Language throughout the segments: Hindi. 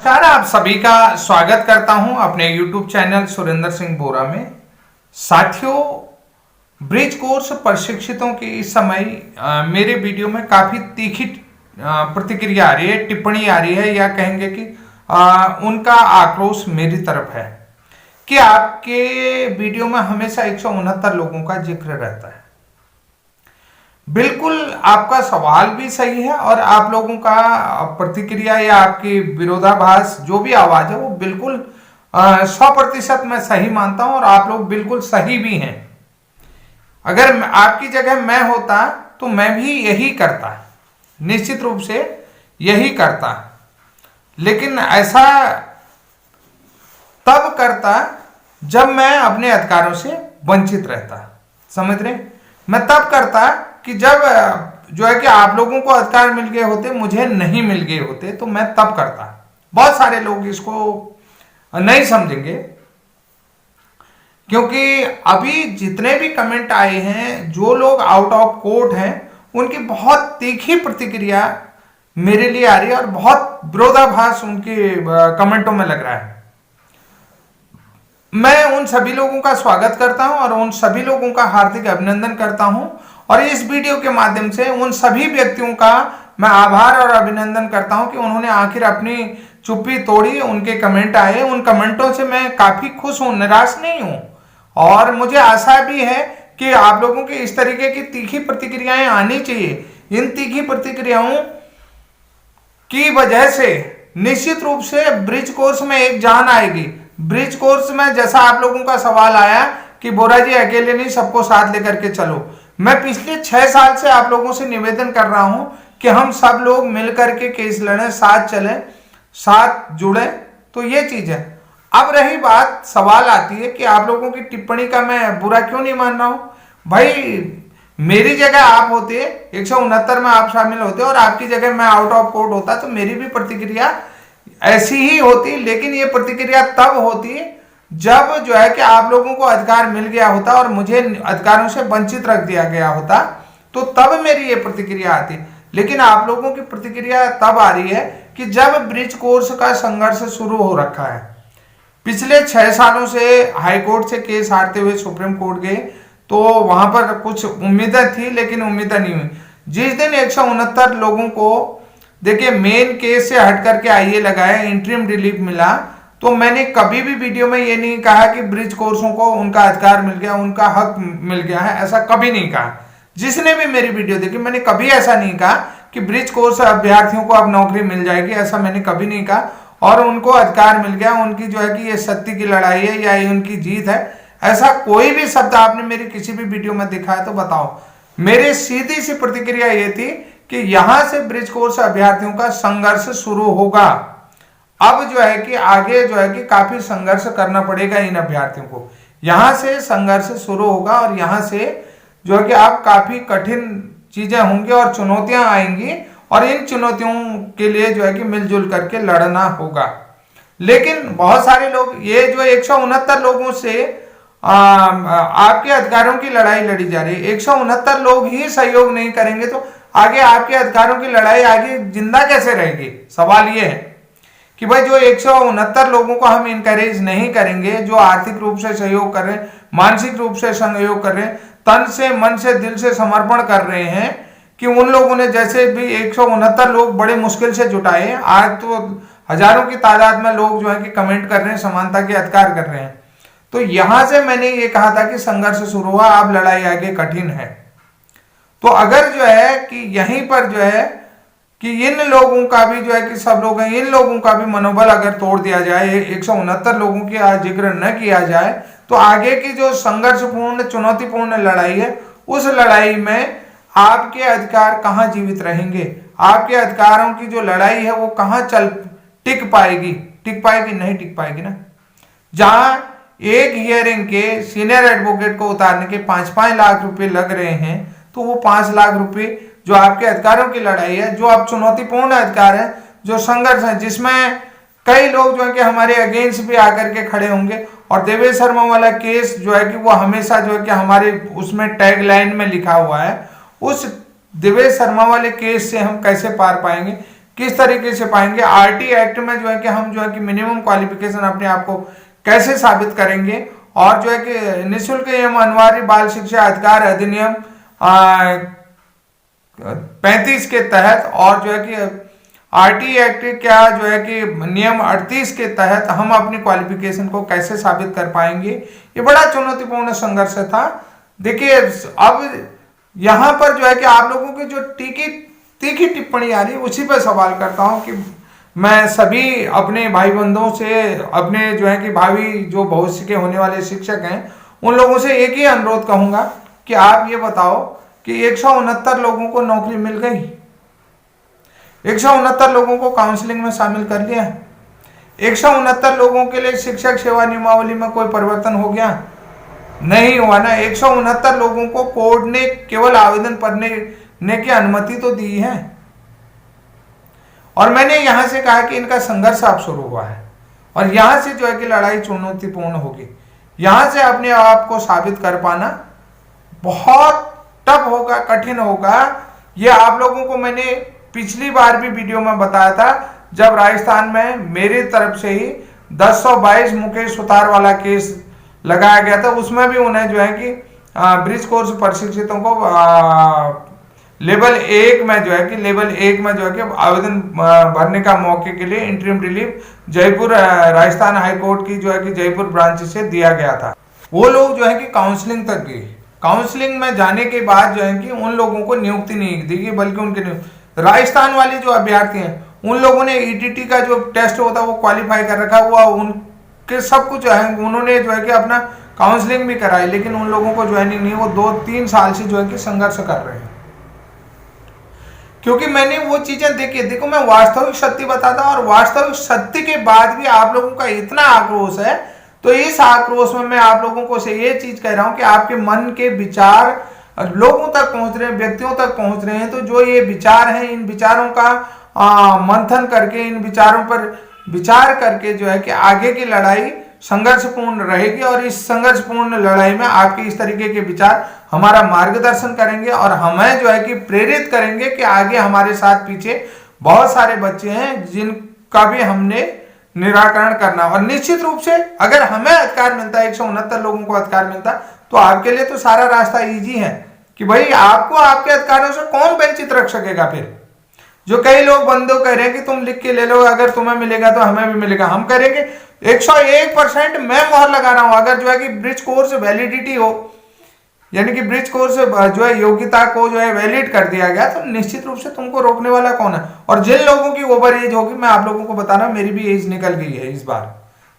नमस्कार, आप सभी का स्वागत करता हूं अपने YouTube चैनल सुरेंद्र सिंह बोरा में। साथियों, ब्रिज कोर्स प्रशिक्षितों की इस समय मेरे वीडियो में काफी तीखी प्रतिक्रिया आ रही है, टिप्पणी आ रही है, या कहेंगे कि उनका आक्रोश मेरी तरफ है कि आपके वीडियो में हमेशा 169 लोगों का जिक्र रहता है। बिल्कुल आपका सवाल भी सही है और आप लोगों का प्रतिक्रिया या आपकी विरोधाभास जो भी आवाज है वो बिल्कुल 100% मैं सही मानता हूं और आप लोग बिल्कुल सही भी हैं। अगर आपकी जगह मैं होता तो मैं भी यही करता, निश्चित रूप से यही करता, लेकिन ऐसा तब करता जब मैं अपने अधिकारों से वंचित रहता। समझ रहे? मैं तब करता कि जब जो है कि आप लोगों को अधिकार मिल गए होते, मुझे नहीं मिल गए होते, तो मैं तब करता। बहुत सारे लोग इसको नहीं समझेंगे क्योंकि अभी जितने भी कमेंट आए हैं, जो लोग आउट ऑफ कोर्ट हैं, उनकी बहुत तीखी प्रतिक्रिया मेरे लिए आ रही है और बहुत विरोधाभास उनके कमेंटों में लग रहा है। मैं उन सभी लोगों का स्वागत करता हूं और उन सभी लोगों का हार्दिक अभिनंदन करता हूं और इस वीडियो के माध्यम से उन सभी व्यक्तियों का मैं आभार और अभिनंदन करता हूं कि उन्होंने आखिर अपनी चुप्पी तोड़ी। उनके कमेंट आए, उन कमेंटों से मैं काफी खुश हूं, निराश नहीं हूं और मुझे आशा भी है कि आप लोगों की इस तरीके की तीखी प्रतिक्रियाएं आनी चाहिए। इन तीखी प्रतिक्रियाओं की वजह से निश्चित रूप से ब्रिज कोर्स में एक जान आएगी। ब्रिज कोर्स में जैसा आप लोगों का सवाल आया कि बोरा जी अकेले नहीं, सबको साथ लेकर के चलो, मैं पिछले 6 साल से आप लोगों से निवेदन कर रहा हूं कि हम सब लोग मिलकर के केस लड़ें, साथ चलें, साथ जुड़े। तो ये चीज है। अब रही बात, सवाल आती है कि आप लोगों की टिप्पणी का मैं बुरा क्यों नहीं मान रहा हूं। भाई, मेरी जगह आप होते, 169 में आप शामिल होते और आपकी जगह मैं आउट ऑफ कोर्ट होता तो मेरी भी प्रतिक्रिया ऐसी ही होती, लेकिन ये प्रतिक्रिया तब होती जब जो है कि आप लोगों को अधिकार मिल गया होता और मुझे अधिकारों से वंचित रख दिया गया होता, तो तब मेरी ये प्रतिक्रिया आती। लेकिन आप लोगों की प्रतिक्रिया तब आ रही है कि जब ब्रिज कोर्स का संघर्ष शुरू हो रखा है। पिछले 6 सालों से हाई कोर्ट से केस हारते हुए सुप्रीम कोर्ट गए तो वहां पर कुछ उम्मीदें थी, लेकिन उम्मीदें नहीं हुई। जिस दिन 169 लोगों को, देखिए, मेन केस से हट करके आईए लगाए, इंटरिम रिलीफ मिला, तो मैंने कभी भी वीडियो में ये नहीं कहा कि ब्रिज कोर्सों को उनका अधिकार मिल गया, उनका हक मिल गया है, ऐसा कभी नहीं कहा। जिसने भी मेरी वीडियो देखी, मैंने कभी ऐसा नहीं कहा कि ब्रिज कोर्स अभ्यर्थियों को अब नौकरी मिल जाएगी, ऐसा मैंने कभी नहीं कहा और उनको अधिकार मिल गया, उनकी जो है कि ये सत्य की लड़ाई है या ये उनकी जीत है, ऐसा कोई भी शब्द आपने मेरी किसी भी वीडियो में देखा है तो बताओ। मेरी सीधी सी प्रतिक्रिया ये थी कि यहां से ब्रिज कोर्स अभ्यर्थियों का संघर्ष शुरू होगा। अब जो है कि आगे जो है कि काफी संघर्ष करना पड़ेगा इन अभ्यर्थियों को। यहां से संघर्ष शुरू होगा और यहां से जो है कि आप काफी कठिन चीजें होंगी और चुनौतियां आएंगी और इन चुनौतियों के लिए जो है कि मिलजुल करके लड़ना होगा। लेकिन बहुत सारे लोग, ये जो 169 लोगों से आपके अधिकारों की लड़ाई लड़ी जा रही है, 169 लोग ही सहयोग नहीं करेंगे तो आगे आपके अधिकारों की लड़ाई आगे जिंदा कैसे रहेगी। सवाल ये है कि भाई, जो 169 लोगों को हम इनकरेज नहीं करेंगे, जो आर्थिक रूप से सहयोग कर रहे हैं, मानसिक रूप से सहयोग कर रहे हैं, तन से, मन से, दिल से समर्पण कर रहे हैं, कि उन लोगों ने जैसे भी 169 लोग बड़े मुश्किल से जुटाए, आज तो हजारों की तादाद में लोग जो है कि कमेंट कर रहे हैं, समानता के अधिकार कर रहे हैं। तो यहां से मैंने ये कहा था कि संघर्ष शुरू हुआ, अब लड़ाई आगे कठिन है। तो अगर जो है कि यहीं पर जो है कि इन लोगों का भी जो है कि सब लोग हैं, इन लोगों का भी मनोबल अगर तोड़ दिया जाए, 169 लोगों की आज जिक्र न किया जाए, तो आगे की जो संघर्षपूर्ण, चुनौतीपूर्ण लड़ाई है, उस लड़ाई में आपके अधिकार कहां जीवित रहेंगे, आपके अधिकारों की जो लड़ाई है वो कहां टिक पाएगी। टिक पाएगी? नहीं टिक पाएगी ना। जहां एक हियरिंग के सीनियर एडवोकेट को उतारने के 5-5 लाख रुपए लग रहे हैं, तो वो 5 लाख रुपए जो आपके अधिकारों की लड़ाई है, जो आप चुनौतीपूर्ण अधिकार है, जो संघर्ष है, जिसमें कई लोग जो है कि हमारे अगेंस्ट भी आकर के खड़े होंगे और देवेश शर्मा वाला केस जो है कि वो हमेशा जो है कि हमारे उसमें टैग लाइन में लिखा हुआ है, उस देवेश शर्मा वाले केस से हम कैसे पार पाएंगे। किस तरीके से पाएंगे, आरटी एक्ट में जो है कि हम जो है कि मिनिमम क्वालिफिकेशन अपने आप को कैसे साबित करेंगे, और जो है कि निःशुल्क एवं अनिवार्य बाल शिक्षा अधिकार अधिनियम 35 के तहत, और जो है कि आरटी एक्ट क्या जो है कि नियम 38 के तहत हम अपनी क्वालिफिकेशन को कैसे साबित कर पाएंगे। ये बड़ा चुनौतीपूर्ण संघर्ष था। देखिए अब यहां पर जो है कि आप लोगों की जो तीखी टिप्पणी आ रही है उसी पर सवाल करता हूं कि मैं सभी अपने भाई बंधुओं से, अपने जो है कि भावी जो भविष्य के होने वाले शिक्षक हैं, उन लोगों से एक ही अनुरोध कहूंगा कि आप ये बताओ कि 169 लोगों को नौकरी मिल गई, 169 लोगों को काउंसलिंग में शामिल कर लिया, 169 लोगों के लिए शिक्षक सेवा नियमावली में कोई परिवर्तन हो गया? नहीं हुआ ना। 169 लोगों को कोर्ट ने केवल आवेदन करने की अनुमति तो दी है, और मैंने यहां से कहा कि इनका संघर्ष अब शुरू हुआ है, और यहां से जो है कि लड़ाई चुनौतीपूर्ण होगी। यहां से अपने आप को साबित कर पाना बहुत टफ होगा, कठिन होगा। ये आप लोगों को मैंने पिछली बार भी वीडियो में बताया था, जब राजस्थान में मेरी तरफ से ही 1022 मुकेश सुतार वाला केस लगाया गया था। उसमें भी उन्हें जो है कि ब्रिज कोर्स प्रशिक्षितों को लेवल 1 में जो है कि आवेदन भरने का मौके के लिए interim relief Jaipur Rajasthan high court की जो है कि जयपुर ब्रांच से दिया गया था। वो लोग जो है कि काउंसलिंग तक गए। काउंसलिंग में जाने के बाद जो है कि उन लोगों को नियुक्ति नहीं दी गई, बल्कि उनके राजस्थान वाले जो अभ्यर्थी हैं उन लोगों ने ईटीटी का जो टेस्ट होता है वो क्वालिफाई कर रखा हुआ, उनके सब कुछ है, उन्होंने जो है कि अपना काउंसलिंग भी कराई, लेकिन उन लोगों को ज्वाइनिंग नहीं, वो 2-3 साल से जो है कि संघर्ष कर रहे हैं। क्योंकि मैंने वो चीजें देखो मैं वास्तविक सत्य बताता हूं, और वास्तविक सत्य के बाद भी आप लोगों का इतना आक्रोश है, तो इस आक्रोश में मैं आप लोगों को से ये चीज कह रहा हूं कि आपके मन के विचार लोगों तक पहुंच रहे हैं, व्यक्तियों तक पहुंच रहे हैं। तो जो ये विचार हैं, इन विचारों का मंथन करके, इन विचारों पर विचार करके जो है कि आगे की लड़ाई संघर्षपूर्ण रहेगी, और इस संघर्षपूर्ण लड़ाई में आपके इस तरीके के विचार हमारा मार्गदर्शन करेंगे, और हमें जो है कि प्रेरित करेंगे कि आगे हमारे साथ पीछे बहुत सारे बच्चे हैं जिनका भी हमने निराकरण करना। और निश्चित रूप से अगर हमें अधिकार मिलता है, 169 लोगों को अधिकार मिलता, तो आपके लिए तो सारा रास्ता इजी है कि भाई आपको आपके अधिकारों से कौन वंचित रख सकेगा। फिर जो कई लोग बंदो कह रहे हैं कि तुम लिख के ले लो, अगर तुम्हें मिलेगा तो हमें भी मिलेगा, हम करेंगे। 101% मैं मोहर लगा रहा हूं। अगर जो है कि ब्रिज कोर्स वैलिडिटी हो, यानी कि ब्रिज कोर्स जो है योग्यता को जो है वैलिड कर दिया गया, तो निश्चित रूप से तुमको रोकने वाला कौन है। और जिन लोगों की ओवर एज होगी, मैं आप लोगों को बता रहा हूं, मेरी भी एज निकल गई है इस बार,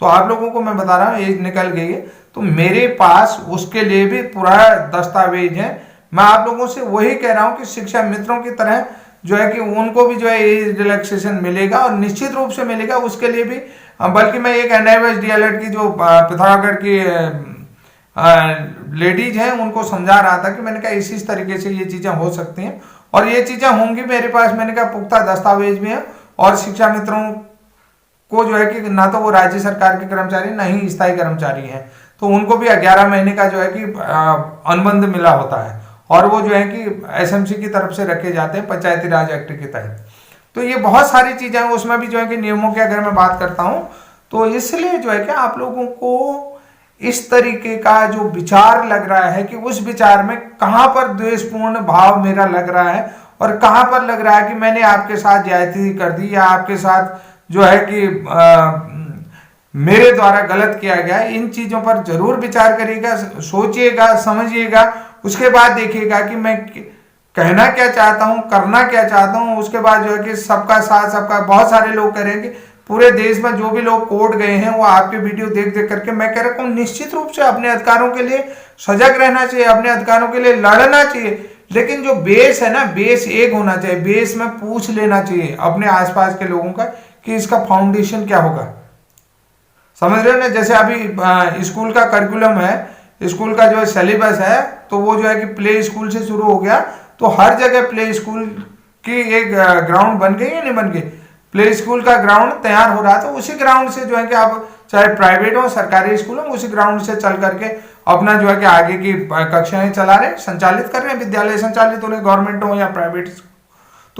तो आप लोगों को मैं बता रहा हूं एज निकल गई है, तो मेरे पास उसके लिए भी पूरा दस्तावेज है। मैं आप लोगों से वही कह रहा हूं कि शिक्षा मित्रों की तरह जो है कि उनको भी जो है एज रिलैक्सेशन मिलेगा, और निश्चित रूप से मिलेगा। उसके लिए भी बल्कि मैं एक एनआईएस डीएलएड की जो पिथौरागढ़ की लेडीज हैं उनको समझा रहा था कि मैंने कहा इस तरीके से ये चीजें हो सकती हैं, और ये चीजें होंगी मेरे पास। मैंने कहा पुख्ता दस्तावेज भी है, और शिक्षा मित्रों को जो है कि ना तो वो राज्य सरकार के कर्मचारी, ना ही स्थायी कर्मचारी हैं, तो उनको भी 11 महीने का जो है कि अनुबंध मिला होता है, और वो जो है कि एसएमसी की तरफ से रखे जाते हैं पंचायती राज एक्ट के तहत। तो ये बहुत सारी चीजें हैं, उसमें भी जो है कि नियमों की अगर मैं बात करता हूं, तो इसलिए जो है कि आप लोगों को इस तरीके का जो विचार लग रहा है कि उस विचार में कहां पर द्वेषपूर्ण भाव मेरा लग रहा है, और कहां पर लग रहा है कि मैंने आपके साथ ज्यादती कर दी, या आपके साथ जो है कि मेरे द्वारा गलत किया गया, इन चीजों पर जरूर विचार करिएगा, सोचिएगा, समझिएगा। उसके बाद देखिएगा कि मैं कहना क्या चाहता हूं, करना क्या चाहता हूं। उसके बाद जो है कि सबका साथ सबका, बहुत सारे लोग करेंगे पूरे देश में जो भी लोग कोर्ट गए हैं, वो आपके वीडियो देख देख करके, मैं कह रहा हूं निश्चित रूप से अपने अधिकारों के लिए सजग रहना चाहिए, अपने अधिकारों के लिए लड़ना चाहिए। लेकिन जो बेस है ना, बेस एक होना चाहिए। बेस में पूछ लेना चाहिए अपने आसपास के लोगों का कि इसका फाउंडेशन क्या होगा। समझ रहे हो ना, जैसे अभी स्कूल का करिकुलम है, स्कूल का जो है सिलेबस है, तो वो जो है कि प्ले स्कूल से शुरू हो गया, तो हर जगह प्ले स्कूल की एक ग्राउंड बन गई या नहीं बन गई। प्ले स्कूल का ग्राउंड तैयार हो रहा है, तो उसी ग्राउंड से जो है कि आप चाहे प्राइवेट हो सरकारी स्कूल हो, उसी ग्राउंड से चल करके अपना जो है कि आगे की कक्षाएं चला रहे, संचालित कर रहे हैं, विद्यालय संचालित हो रहे, गवर्नमेंट हो या प्राइवेट।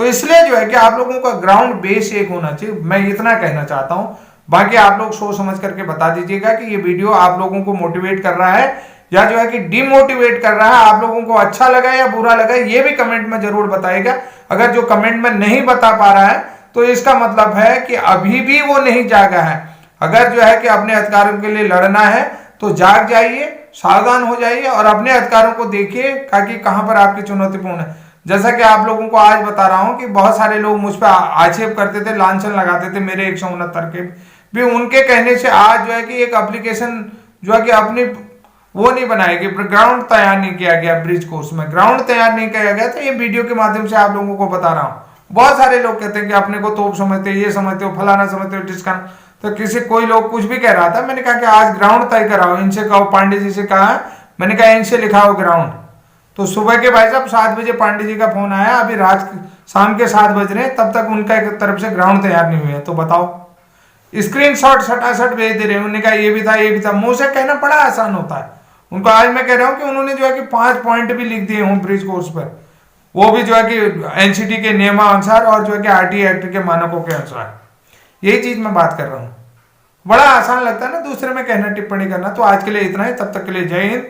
तो इसलिए जो है कि आप लोगों का ग्राउंड बेस एक होना चाहिए, मैं इतना कहना चाहता हूं। बाकी आप लोग सोच समझ करके बता दीजिएगा कि ये वीडियो आप लोगों को मोटिवेट कर रहा है या जो है कि डिमोटिवेट कर रहा है, आप लोगों को अच्छा लगा या बुरा लगा, ये भी कमेंट में जरूर बताइएगा। अगर जो कमेंट में नहीं बता पा रहा है तो इसका मतलब है कि अभी भी वो नहीं जागा है। अगर जो है कि अपने अधिकारों के लिए लड़ना है तो जाग जाइए, सावधान हो जाइए और अपने अधिकारों को देखिए ताकि कहां पर आपकी चुनौतीपूर्ण है। जैसा कि आप लोगों को आज बता रहा हूं कि बहुत सारे लोग मुझ पर आक्षेप करते थे, लांछन लगाते थे मेरे 169 के भी, उनके कहने से आज जो है कि एक एप्लीकेशन जो है कि अपनी वो नहीं बनाएगी, ग्राउंड तैयार नहीं किया गया, ब्रिज कोर्स में ग्राउंड तैयार नहीं किया गया। तो ये वीडियो के माध्यम से आप लोगों को बता रहा हूं। बहुत सारे लोग कहते हैं कि अपने को तोप समझते हो, ये समझते हो, फलाना समझते हो, टिस्काना। तो किसी कोई लोग कुछ भी कह रहा था, मैंने कहा कि आज ग्राउंड तय कराओ, इनसे कहो, पांडे जी से कहा, मैंने कहा इनसे लिखाओ ग्राउंड। तो सुबह के भाई साहब 7 बजे पांडे जी का फोन आया, अभी रात शाम के 7 बज रहे हैं, तब तक उनका एक तरफ से ग्राउंड तैयार नहीं हुए। तो बताओ, स्क्रीनशॉट सटासट भेज दे रहे हैं। उन्होंने कहा ये भी था, ये भी था। मुंह से कहना बड़ा आसान होता है। उनको आज मैं कह रहा हूं कि उन्होंने जो है कि 5 पॉइंट भी लिख दिए हों ब्रिज कोर्स पर, वो भी जो है कि एनसीटी के नियमानुसार और जो है कि आरटीए एक्ट के मानकों के अनुसार। यही चीज मैं बात कर रहा हूं। बड़ा आसान लगता है ना दूसरे में कहना, टिप्पणी करना। तो आज के लिए इतना ही, तब तक के लिए जय हिंद,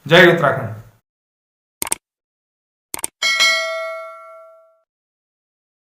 जय उत्तराखंड।